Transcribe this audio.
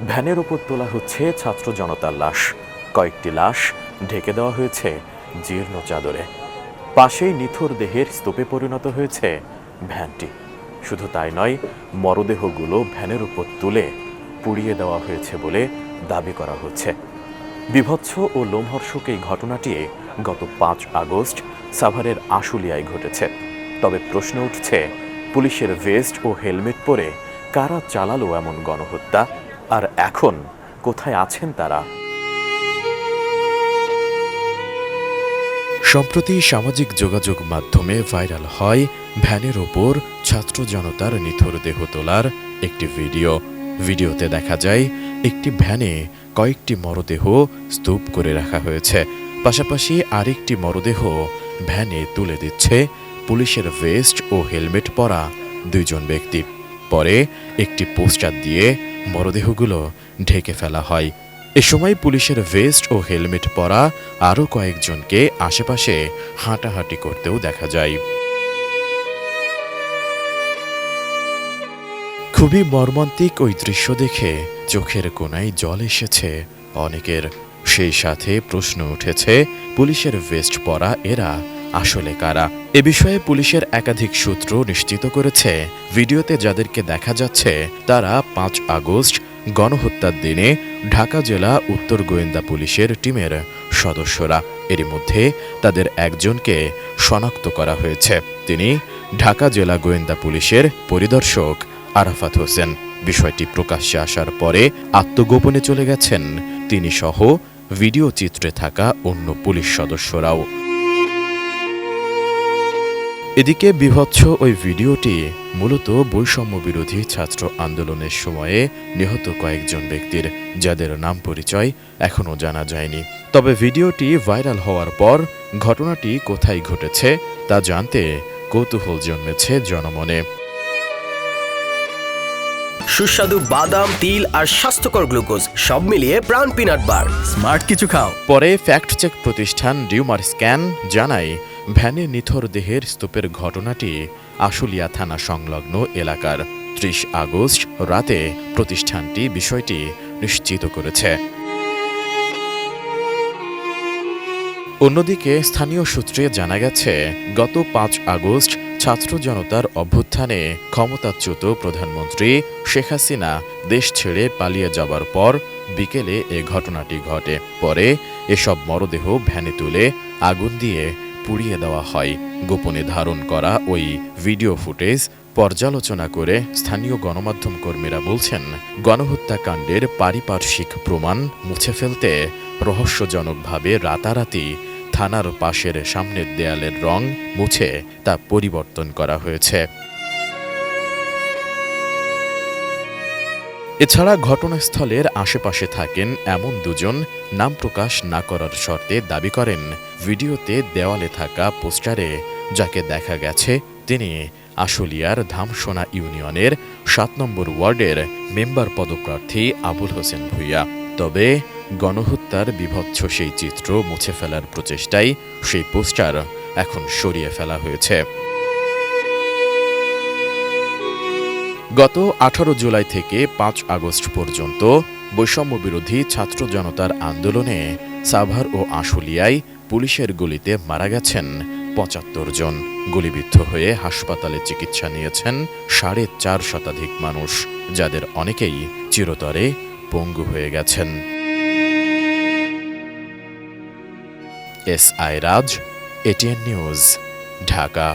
ভ্যানের ওপর তোলা হচ্ছে ছাত্র জনতার লাশ। কয়েকটি লাশ ঢেকে দেওয়া হয়েছে জীর্ণ চাদরে। পাশেই নিথর দেহের স্তূপে পরিণত হয়েছে ভ্যানটি। শুধু তাই নয়, মরদেহগুলো ভ্যানের উপর তুলে পুড়িয়ে দেওয়া হয়েছে বলে দাবি করা হচ্ছে। বীভৎস ও লোমহর্ষক এই ঘটনাটি গত ৫ আগস্ট সাভারের আশুলিয়ায় ঘটেছে। তবে প্রশ্ন উঠছে, পুলিশের ভেস্ট ও হেলমেট পরে কারা চালালো এমন গণহত্যা, আর এখন কোথায় আছেন তারা? সম্প্রতি সামাজিক যোগাযোগ মাধ্যমে ভাইরাল হয় ভ্যানের ওপর ছাত্র জনতার নিথর দেহ তোলার একটি ভিডিওতে দেখা যায় একটি ভ্যানে কয়েকটি মরদেহ স্তূপ করে রাখা হয়েছে। পাশাপাশি আরেকটি মরদেহ ভ্যানে তুলে দিচ্ছে পুলিশের ভেস্ট ও হেলমেট পরা ২ জন ব্যক্তি। পরে একটি পোস্টার দিয়ে মরদেহগুলো ঢেকে ফেলা হয়। এ সময় পুলিশের ভেস্ট ও হেলমেট পরা আরও কয়েকজনকে আশেপাশে হাঁটাহাঁটি করতেও দেখা যায়। খুবই মর্মান্তিক ওই দৃশ্য দেখে চোখের কোণায় জল এসেছে অনেকের। সেই সাথে প্রশ্ন উঠেছে, পুলিশের ভেস্ট পরা এরা আসলে কারা? এ বিষয়ে পুলিশের একাধিক সূত্র নিশ্চিত করেছে, ভিডিওতে যাদেরকে দেখা যাচ্ছে তারা ৫ আগস্ট গণহত্যার দিনে ঢাকা জেলা উত্তর গোয়েন্দা পুলিশের টিমের সদস্যরা। এরই মধ্যে তাদের একজনকে শনাক্ত করা হয়েছে। তিনি ঢাকা জেলা গোয়েন্দা পুলিশের পরিদর্শক আরাফাত হোসেন। বিষয়টি প্রকাশ্যে আসার পরে আত্মগোপনে চলে গেছেন তিনি সহ ভিডিও চিত্রে থাকা অন্য পুলিশ সদস্যরাও। এদিকে বীভৎস ওই ভিডিওটি মূলত বৈষম্য বিরোধী ছাত্র আন্দোলনের সময়ে নিহত কয়েকজন ব্যক্তির, যাদের নাম পরিচয় এখনও জানা যায়নি। তবে ভিডিওটি ভাইরাল হওয়ার পর ঘটনাটি কোথায় ঘটেছে তা জানতে কৌতূহল জন্মেছে জনমনে। সুস্বাদু বাদাম, তিল আর স্বাস্থ্যকর গ্লুকোজ সব মিলিয়ে প্রাণ পিনাট বার। স্মার্ট কিছু খাও। পরে ফ্যাক্ট চেক প্রতিষ্ঠান রিউমার স্ক্যান জানায়, ভ্যানে নিথর দেহের স্তূপের ঘটনাটি আশুলিয়া থানা সংলগ্ন এলাকার। ৩০ আগস্ট রাতে প্রতিষ্ঠানটি বিষয়টি নিশ্চিত করেছে। অন্যদিকে স্থানীয় সূত্রে জানা গেছে, গত ৫ আগস্ট ছাত্র জনতার অভ্যুত্থানে ক্ষমতাচ্যুত প্রধানমন্ত্রী শেখ হাসিনা দেশ ছেড়ে পালিয়ে যাবার পর বিকেলে এ ঘটনাটি ঘটে। পরে এসব মরদেহ ভ্যানে তুলে আগুন দিয়ে পুড়িয়ে দেওয়া হয়। গোপনে ধারণ করা ওই ভিডিও ফুটেজ পর্যালোচনা করে স্থানীয় গণমাধ্যম কর্মীরা বলছেন, গণহত্যাকাণ্ডের পারিপার্শ্বিক প্রমাণ মুছে ফেলতে রহস্যজনকভাবে রাতারাতি থানার পাশের সামনের দেয়ালের রং মুছে তা পরিবর্তন করা হয়েছে। এছাড়া ঘটনাস্থলের আশেপাশে থাকেন এমন ২ জন নাম প্রকাশ না করার শর্তে দাবি করেন, ভিডিওতে দেওয়ালে থাকা পোস্টারে যাকে দেখা গেছে তিনি আশুলিয়ার ধামসোনা ইউনিয়নের ৭ নম্বর ওয়ার্ডের মেম্বার পদপ্রার্থী আবুল হোসেন ভূঁইয়া। তবে গণহত্যার বীভৎস সেই চিত্র মুছে ফেলার প্রচেষ্টায় সেই পোস্টার এখন সরিয়ে ফেলা হয়েছে। গত ১৮ জুলাই থেকে ৫ আগস্ট পর্যন্ত বৈষম্য বিরোধী ছাত্র জনতার আন্দোলনে সাভার ও আশুলিয়ায় পুলিশের গুলিতে মারা গেছেন ৭৫ জন। গুলিবিদ্ধ হয়ে হাসপাতালে চিকিৎসা নিয়েছেন ৪.৫ শতাধিক মানুষ, যাদের অনেকেই চিরতরে পঙ্গু হয়ে গেছেন। S I Raj, ATN news, Dhaka.